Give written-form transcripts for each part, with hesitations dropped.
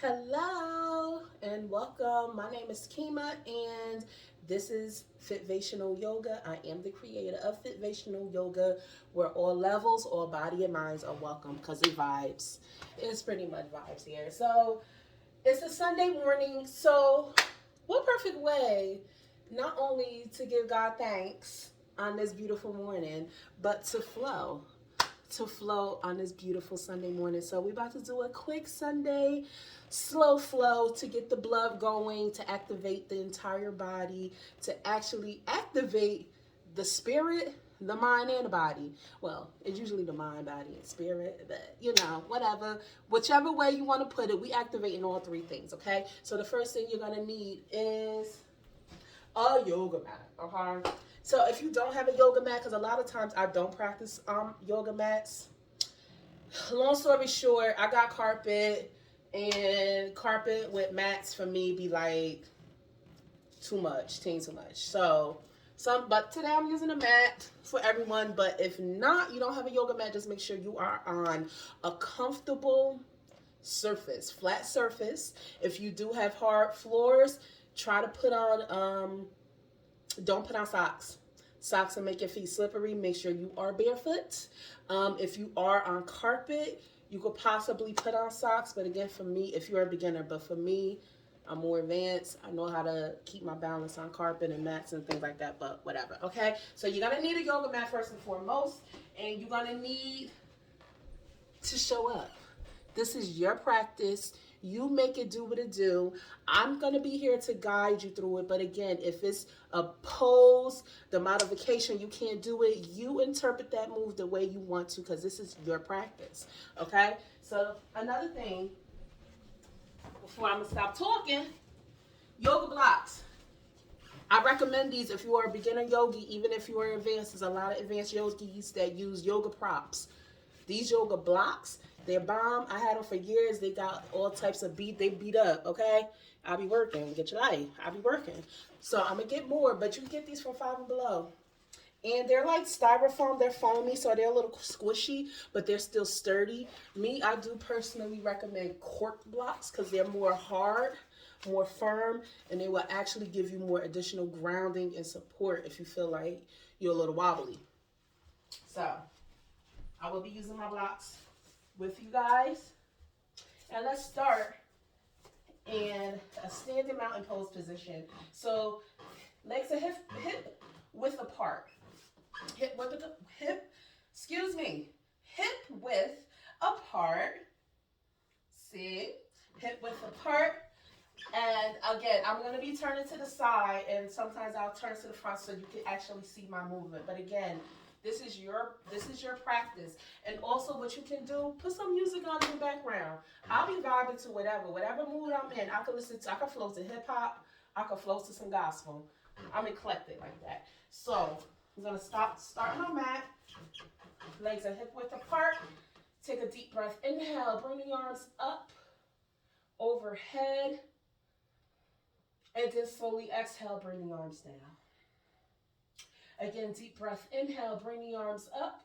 Hello and welcome. My name is Kima and this is Fitvational Yoga. I am the creator of Fitvational Yoga where all levels, all body and minds are welcome because it vibes. It's pretty much vibes here. So it's a Sunday morning. So what perfect way not only to give God thanks on this beautiful morning, but to flow on this beautiful Sunday morning. So we're about to do a quick Sunday slow flow to get the blood going, to activate the entire body, to actually activate the spirit, the mind, and the body. Well, it's usually the mind, body, and spirit, but whatever. Whichever way you want to put it, we activating all three things, okay? So the first thing you're going to need is a yoga mat, okay? So if you don't have a yoga mat, because a lot of times I don't practice yoga mats. Long story short, I got carpet, and carpet with mats for me be like too much. But today I'm using a mat for everyone. But if not, you don't have a yoga mat, just make sure you are on a comfortable surface, flat surface. If you do have hard floors, try to put on don't put on socks. Socks will make your feet slippery. Make sure you are barefoot. If you are on carpet, you could possibly put on socks. But again, for me, if you're a beginner, but for me, I'm more advanced. I know how to keep my balance on carpet and mats and things like that, but whatever, okay? So you're going to need a yoga mat first and foremost, and you're going to need to show up. This is your practice. You make it do what it do. I'm going to be here to guide you through it. But again, if it's a pose, the modification, you can't do it. You interpret that move the way you want to because this is your practice. Okay? So another thing, before I'm going to stop talking, yoga blocks. I recommend these if you are a beginner yogi, even if you are advanced. There's a lot of advanced yogis that use yoga props. These yoga blocks, they're bomb. I had them for years. They got all types of they beat up, okay? I'll be working. Get your life. I'll be working. So I'm going to get more, but you can get these from Five and Below. And they're like styrofoam. They're foamy, so they're a little squishy, but they're still sturdy. Me, I do personally recommend cork blocks because they're more hard, more firm, and they will actually give you more additional grounding and support if you feel like you're a little wobbly. So I will be using my blocks with you guys. And let's start in a standing mountain pose position. So legs are hip width apart. Hip width apart. See? Hip width apart. And again, I'm going to be turning to the side, and sometimes I'll turn to the front so you can actually see my movement. But again, this is your practice. And also what you can do, put some music on in the background. I'll be vibing to whatever mood I'm in. I can flow to hip hop, I can flow to some gospel. I'm eclectic like that. So I'm gonna start my mat. Legs are hip width apart. Take a deep breath. Inhale, bring the arms up, overhead. And then slowly exhale, bring the arms down. Again, deep breath, inhale, bring the arms up.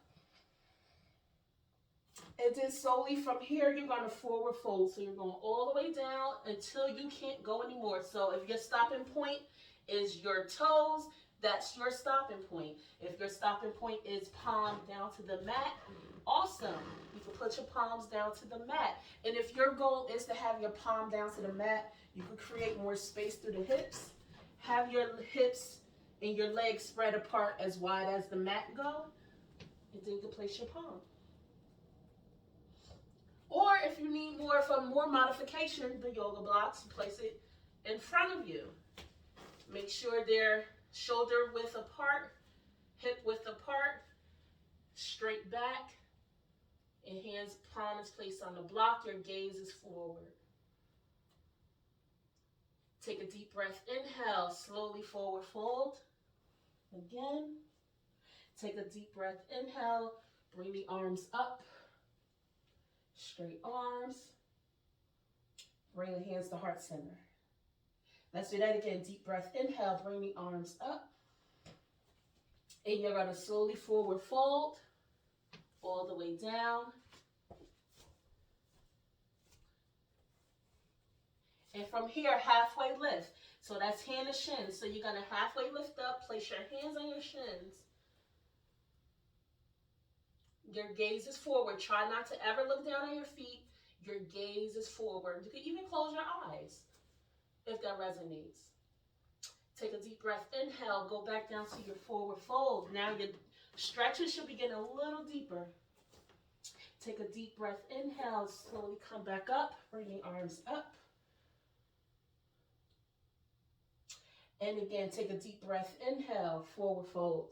And then slowly from here, you're going to forward fold. So you're going all the way down until you can't go anymore. So if your stopping point is your toes, that's your stopping point. If your stopping point is palm down to the mat, awesome. You can put your palms down to the mat. And if your goal is to have your palm down to the mat, you can create more space through the hips. Have your hips and your legs spread apart as wide as the mat go, and then you can place your palm. Or if you need more modification, the yoga blocks, place it in front of you. Make sure they're shoulder width apart, hip width apart, straight back, and palm is placed on the block. Your gaze is forward. Take a deep breath, inhale, slowly forward fold. Again, take a deep breath, inhale, bring the arms up, straight arms, bring the hands to heart center. Let's do that again, deep breath, inhale, bring the arms up, and you're gonna slowly forward fold, all the way down. And from here, halfway lift. So that's hand to shin. So you're going to halfway lift up, place your hands on your shins. Your gaze is forward. Try not to ever look down on your feet. Your gaze is forward. You can even close your eyes if that resonates. Take a deep breath. Inhale. Go back down to your forward fold. Now your stretches should be getting a little deeper. Take a deep breath. Inhale. Slowly come back up. Bring the arms up. And again, take a deep breath. Inhale. Forward fold.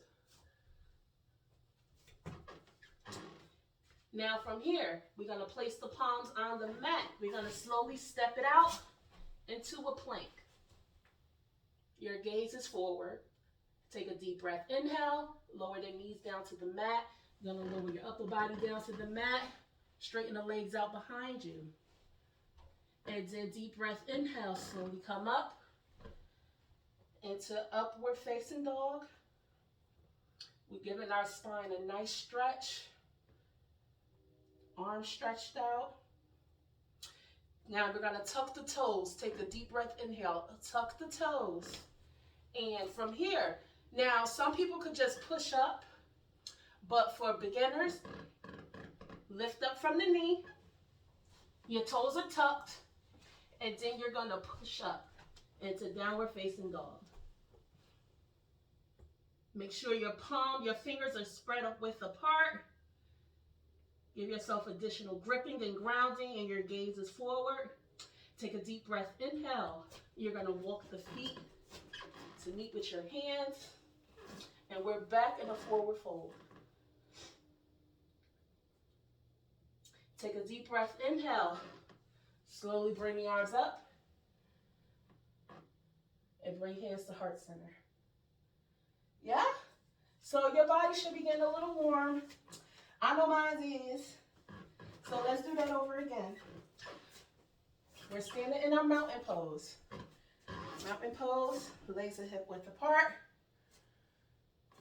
Now from here, we're going to place the palms on the mat. We're going to slowly step it out into a plank. Your gaze is forward. Take a deep breath. Inhale. Lower the knees down to the mat. You're going to lower your upper body down to the mat. Straighten the legs out behind you. And then deep breath. Inhale. Slowly come up into upward facing dog. We're giving our spine a nice stretch. Arms stretched out. Now we're going to tuck the toes. Take a deep breath. Inhale. Tuck the toes. And from here, now some people could just push up. But for beginners, lift up from the knee. Your toes are tucked. And then you're going to push up into downward facing dog. Make sure your fingers are spread up width apart. Give yourself additional gripping and grounding, and your gaze is forward. Take a deep breath. Inhale. You're going to walk the feet to meet with your hands. And we're back in a forward fold. Take a deep breath. Inhale. Slowly bring the arms up. And bring hands to heart center. Yeah? So your body should be getting a little warm. I know mine is. So let's do that over again. We're standing in our mountain pose. Mountain pose, legs are hip width apart.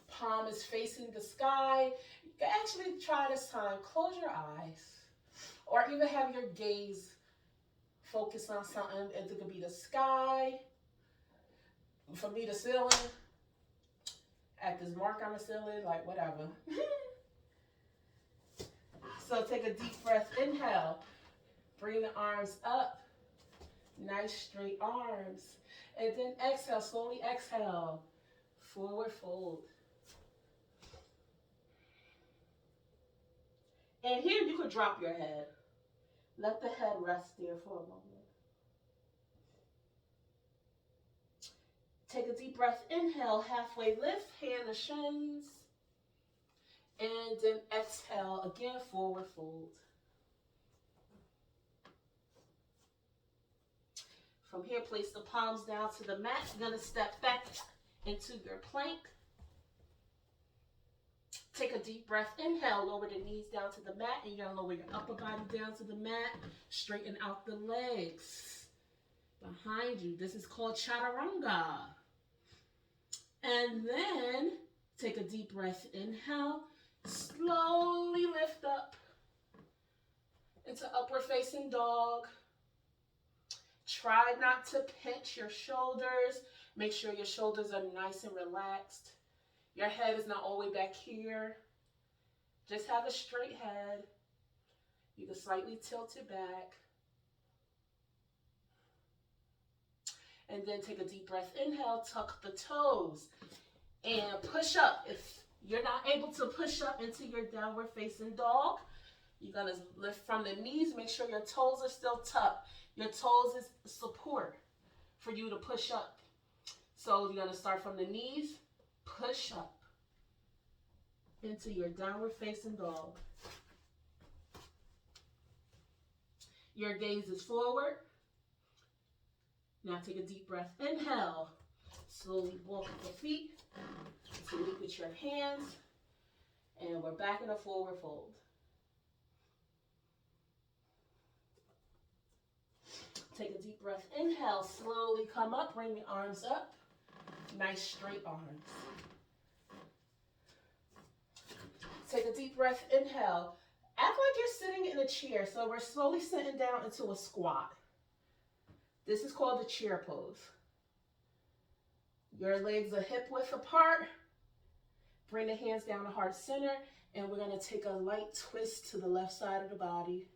Palm is facing the sky. You can actually try this time. Close your eyes. Or even have your gaze focus on something. It could be the sky. For me, the ceiling. At this mark on the ceiling, like whatever. So take a deep breath. Inhale. Bring the arms up. Nice straight arms. And then exhale. Slowly exhale. Forward fold. And here you could drop your head. Let the head rest there for a moment. Take a deep breath. Inhale. Halfway lift. Hand to shins. And then exhale, again, forward fold. From here, place the palms down to the mat. You're going to step back into your plank. Take a deep breath. Inhale, lower the knees down to the mat. And you're going to lower your upper body down to the mat. Straighten out the legs behind you. This is called chaturanga. And then take a deep breath. Inhale. Slowly lift up into upward facing dog. Try not to pinch your shoulders. Make sure your shoulders are nice and relaxed. Your head is not all the way back here. Just have a straight head. You can slightly tilt it back. And then take a deep breath. Inhale, tuck the toes. And push up. If you're not able to push up into your downward facing dog, you're going to lift from the knees. Make sure your toes are still tucked. Your toes is support for you to push up. So you're going to start from the knees, push up into your downward facing dog. Your gaze is forward. Now take a deep breath. Inhale. Slowly walk the feet to meet with your hands. And we're back in a forward fold. Take a deep breath. Inhale. Slowly come up. Bring the arms up. Nice straight arms. Take a deep breath. Inhale. Act like you're sitting in a chair. So we're slowly sitting down into a squat. This is called the chair pose. Your legs are hip width apart. Bring the hands down to heart center, and we're going to take a light twist to the left side of the body.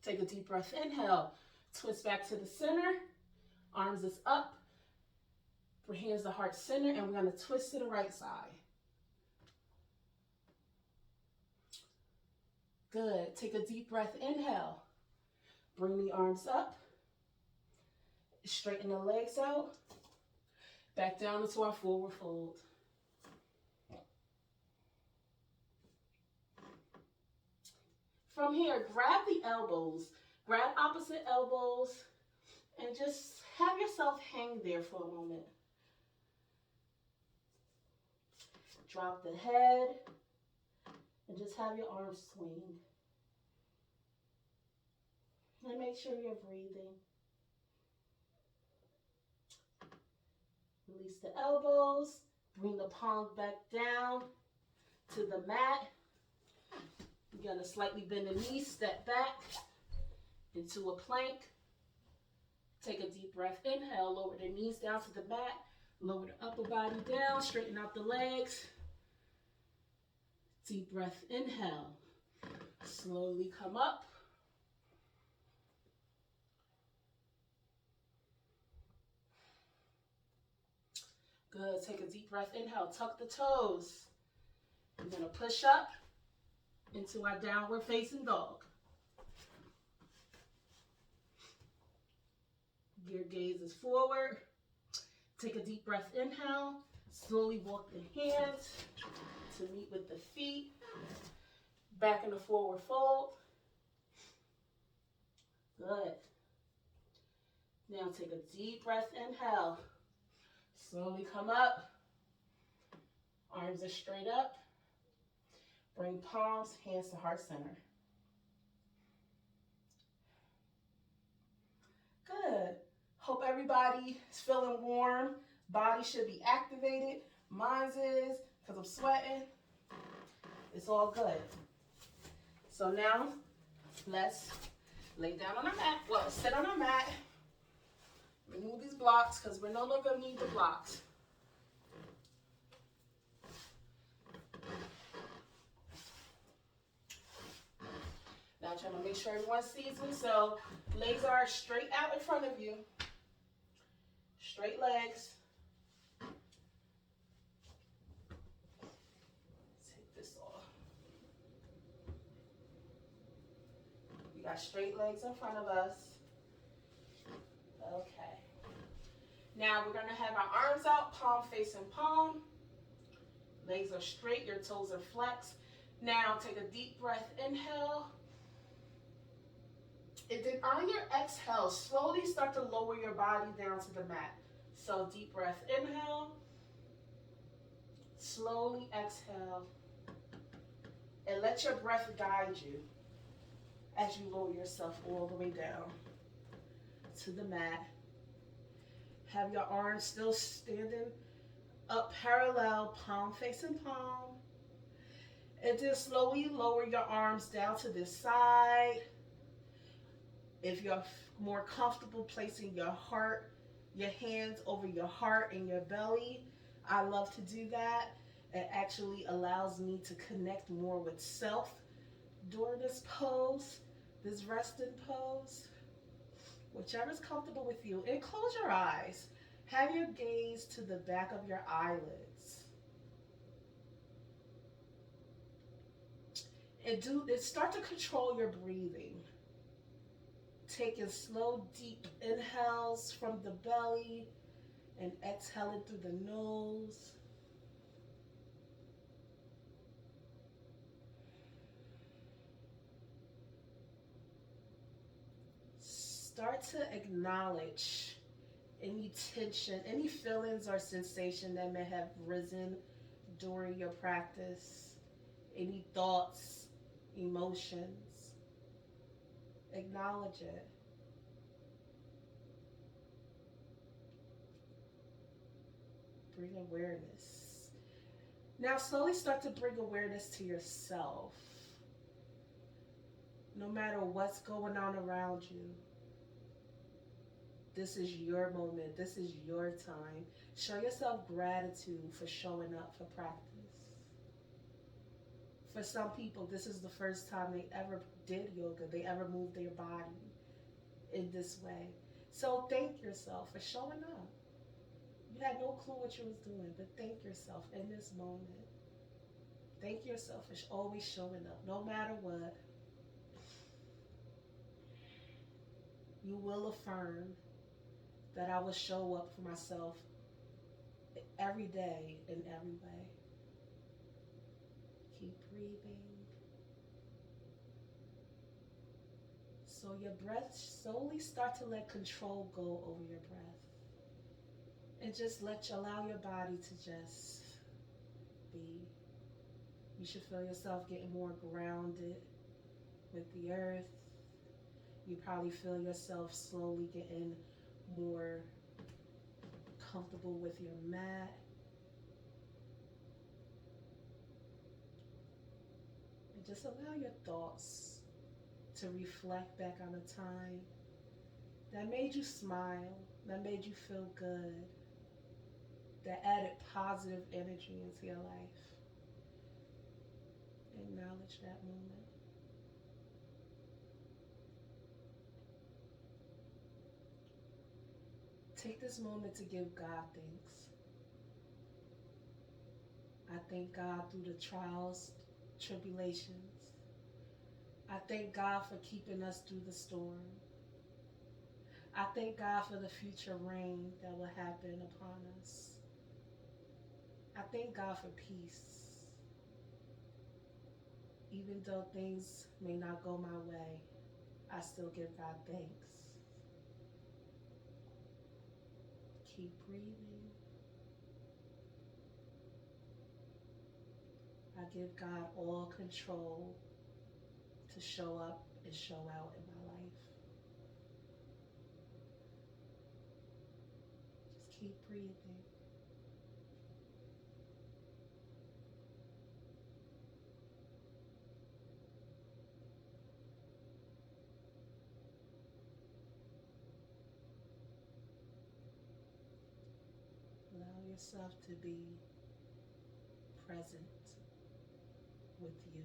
Take a deep breath, inhale, twist back to the center, arms is up, bring hands to heart center, and we're going to twist to the right side. Good, take a deep breath, inhale, bring the arms up, straighten the legs out, back down into our forward fold. From here, grab the elbows, grab opposite elbows, and just have yourself hang there for a moment. Drop the head, and just have your arms swing. And make sure you're breathing. Release the elbows, bring the palms back down to the mat. You're going to slightly bend the knees, step back into a plank. Take a deep breath, inhale, lower the knees down to the mat, lower the upper body down, straighten out the legs. Deep breath, inhale, slowly come up. Good, take a deep breath, inhale, tuck the toes. We're going to push up into our downward facing dog. Your gaze is forward. Take a deep breath, inhale. Slowly walk the hands to meet with the feet. Back in the forward fold. Good. Now take a deep breath, inhale. Slowly come up. Arms are straight up. Bring palms, hands to heart center. Good. Hope everybody is feeling warm. Body should be activated. Mine is, because I'm sweating. It's all good. So now, let's lay down on our mat. Well, sit on our mat. Remove these blocks, because we're no longer going to need the blocks. Now I'm trying to make sure everyone sees me. So legs are straight out in front of you. Straight legs. Take this off. We got straight legs in front of us. Okay. Now we're going to have our arms out, palm facing palm. Legs are straight, your toes are flexed. Now take a deep breath, inhale. And then on your exhale, slowly start to lower your body down to the mat. So deep breath, inhale. Slowly exhale. And let your breath guide you as you lower yourself all the way down to the mat. Have your arms still standing up parallel, palm facing palm. And then slowly lower your arms down to this side. If you're more comfortable placing your hands over your heart and your belly, I love to do that. It actually allows me to connect more with self during this pose, this resting pose. Whichever's comfortable with you. And close your eyes. Have your gaze to the back of your eyelids. And start to control your breathing. Taking slow, deep inhales from the belly and exhaling through the nose. Start to acknowledge any tension, any feelings or sensation that may have risen during your practice, any thoughts, emotions. Acknowledge it. Bring awareness. Now slowly start to bring awareness to yourself. No matter what's going on around you, this is your moment. This is your time. Show yourself gratitude for showing up for practice. For some people, this is the first time they ever did yoga, they ever moved their body in this way. So thank yourself for showing up. You had no clue what you was doing, but thank yourself in this moment. Thank yourself for always showing up, no matter what. You will affirm that I will show up for myself every day in every way. Keep breathing. So your breath slowly start to let control go over your breath. And just allow your body to just be. You should feel yourself getting more grounded with the earth. You probably feel yourself slowly getting more comfortable with your mat. And just allow your thoughts to reflect back on a time that made you smile, that made you feel good, that added positive energy into your life. Acknowledge that moment. Take this moment to give God thanks. I thank God through the trials, tribulations. I thank God for keeping us through the storm. I thank God for the future rain that will happen upon us. I thank God for peace. Even though things may not go my way, I still give God thanks. Keep breathing. I give God all control to show up and show out in my life. Just keep breathing. Allow yourself to be present with you.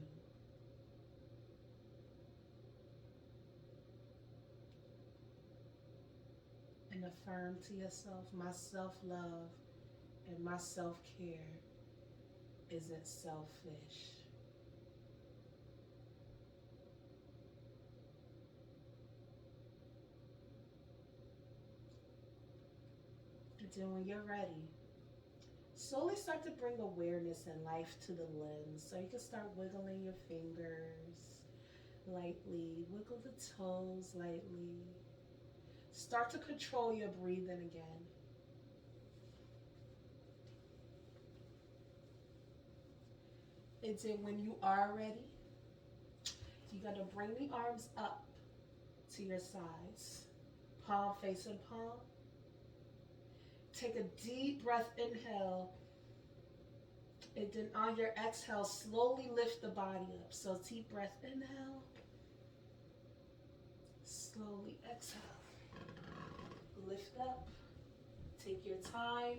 And affirm to yourself, my self-love and my self-care isn't selfish. And then when you're ready, slowly start to bring awareness and life to the limbs. So you can start wiggling your fingers lightly, wiggle the toes lightly. Start to control your breathing again. And then when you are ready, you're going to bring the arms up to your sides, palm facing palm. Take a deep breath, inhale, and then on your exhale, slowly lift the body up. So deep breath, inhale, slowly exhale. Lift up, take your time.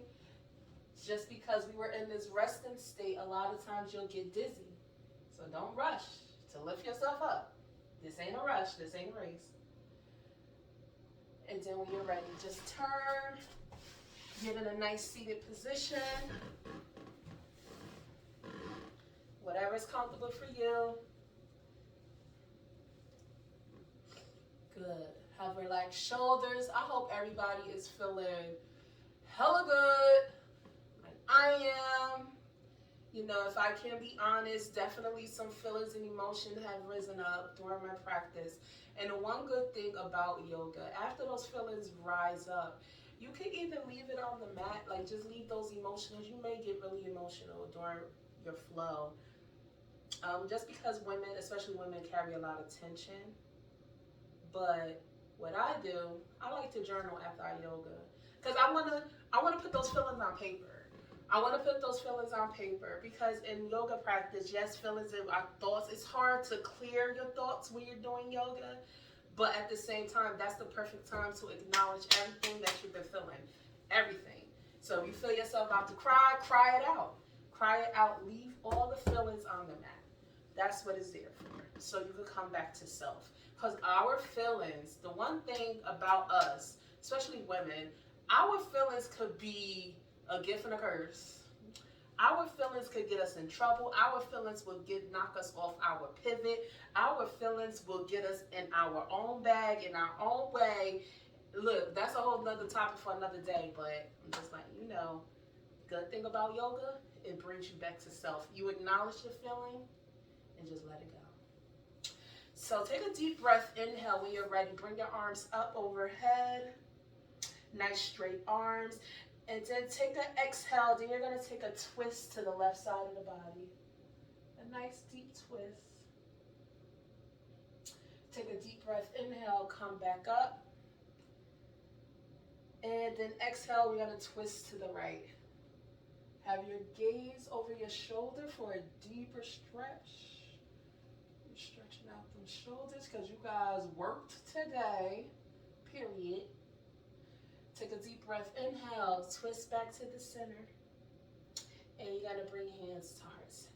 Just because we were in this resting state, a lot of times you'll get dizzy. So don't rush to lift yourself up. This ain't a rush, this ain't a race. And then when you're ready, just turn, get in a nice seated position. Whatever's comfortable for you. Good. Have relaxed shoulders. I hope everybody is feeling hella good, like I am. You know, if I can be honest, definitely some feelings and emotion have risen up during my practice. And the one good thing about yoga, after those feelings rise up, you can even leave it on the mat, like just leave those emotions. You may get really emotional during your flow. Just because women, especially women, carry a lot of tension. But what I do, I like to journal after I yoga, because I wanna put those feelings on paper. I want to put those feelings on paper because in yoga practice, yes, feelings and our thoughts, it's hard to clear your thoughts when you're doing yoga. But at the same time, that's the perfect time to acknowledge everything that you've been feeling. Everything. So if you feel yourself about to cry, cry it out. Cry it out. Leave all the feelings on the mat. That's what it's there for. So you can come back to self. Because our feelings, the one thing about us, especially women, our feelings could be a gift and a curse. Our feelings could get us in trouble. Our feelings will knock us off our pivot. Our feelings will get us in our own bag, in our own way. Look, that's a whole nother topic for another day, but I'm just like, good thing about yoga, it brings you back to self. You acknowledge the feeling and just let it go. So take a deep breath, inhale when you're ready. Bring your arms up overhead. Nice straight arms. And then take an exhale. Then you're going to take a twist to the left side of the body. A nice deep twist. Take a deep breath. Inhale. Come back up. And then exhale. We're going to twist to the right. Have your gaze over your shoulder for a deeper stretch. You're stretching out them shoulders because you guys worked today. Period. Take a deep breath, inhale, twist back to the center. And you gotta bring hands to heart center.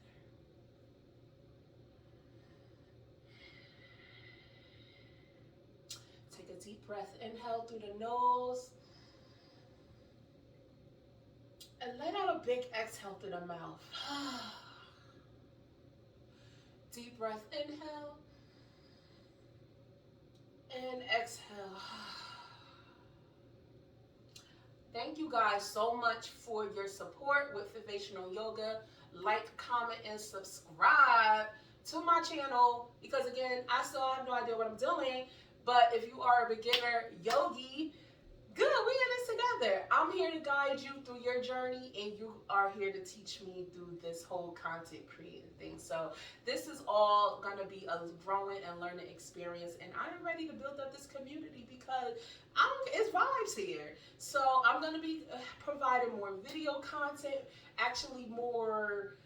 Take a deep breath, inhale through the nose. And let out a big exhale through the mouth. Deep breath, inhale. And exhale. Thank you guys so much for your support with Vivational Yoga. Like, comment, and subscribe to my channel because, again, I still have no idea what I'm doing. But if you are a beginner yogi, good, we in this together. I'm here to guide you through your journey, and you are here to teach me through this whole content creating thing. So this is all going to be a growing and learning experience, and I'm ready to build up this community because it's vibes here. So I'm going to be providing more video content, actually more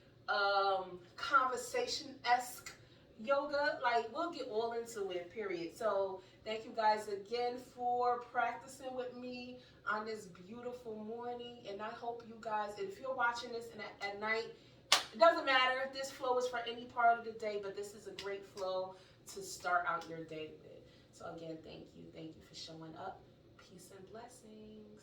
conversation-esque yoga. Like, we'll get all into it, period. So thank you guys again for practicing with me on this beautiful morning. And I hope you guys, if you're watching this at night, it doesn't matter if this flow is for any part of the day, but this is a great flow to start out your day with. So again, thank you. Thank you for showing up. Peace and blessings.